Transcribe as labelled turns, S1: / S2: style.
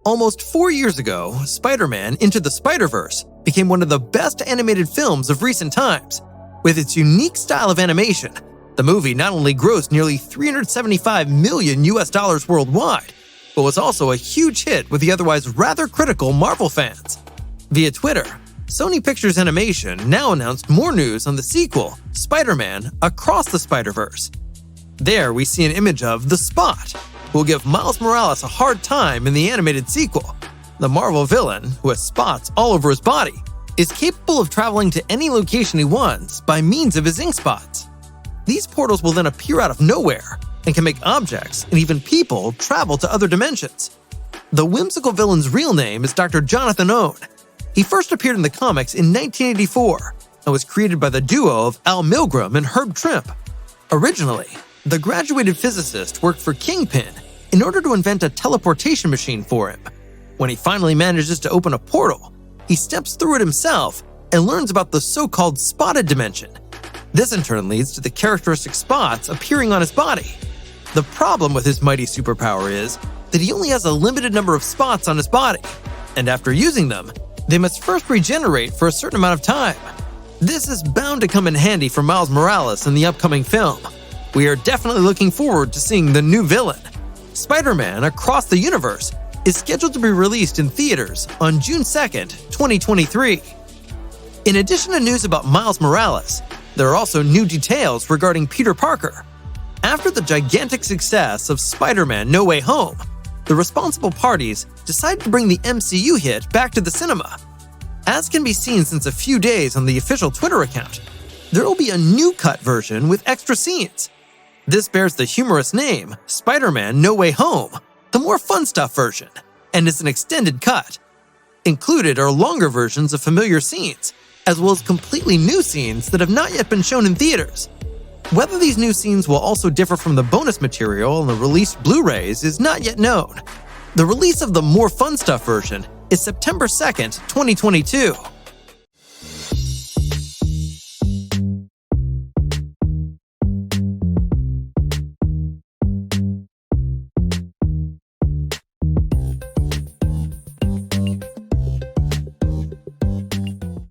S1: Almost 4 years ago, Spider-Man Into the Spider-Verse became one of the best animated films of recent times. With its unique style of animation, the movie not only grossed nearly $375 million worldwide, but was also a huge hit with the otherwise rather critical Marvel fans. Via Twitter, Sony Pictures Animation now announced more news on the sequel, Spider-Man Across the Spider-Verse. There we see an image of the Spot, who will give Miles Morales a hard time in the animated sequel. The Marvel villain, who has spots all over his body, is capable of traveling to any location he wants by means of his ink spots. These portals will then appear out of nowhere and can make objects and even people travel to other dimensions. The whimsical villain's real name is Dr. Jonathan Owen. He first appeared in the comics in 1984 and was created by the duo of Al Milgrom and Herb Trimpe. Originally, the graduated physicist worked for Kingpin in order to invent a teleportation machine for him. When he finally manages to open a portal, he steps through it himself and learns about the so-called spotted dimension. This in turn leads to the characteristic spots appearing on his body. The problem with his mighty superpower is that he only has a limited number of spots on his body, and after using them, they must first regenerate for a certain amount of time. This is bound to come in handy for Miles Morales in the upcoming film. We are definitely looking forward to seeing the new villain. Spider-Man Across the Universe is scheduled to be released in theaters on June 2nd, 2023. In addition to news about Miles Morales, there are also new details regarding Peter Parker. After the gigantic success of Spider-Man No Way Home, the responsible parties decided to bring the MCU hit back to the cinema. As can be seen since a few days on the official Twitter account, there will be a new cut version with extra scenes. This bears the humorous name Spider-Man No Way Home, the more fun stuff version, and is an extended cut. Included are longer versions of familiar scenes, as well as completely new scenes that have not yet been shown in theaters. Whether these new scenes will also differ from the bonus material on the released Blu-rays is not yet known. The release of the more fun stuff version is September 2nd, 2022.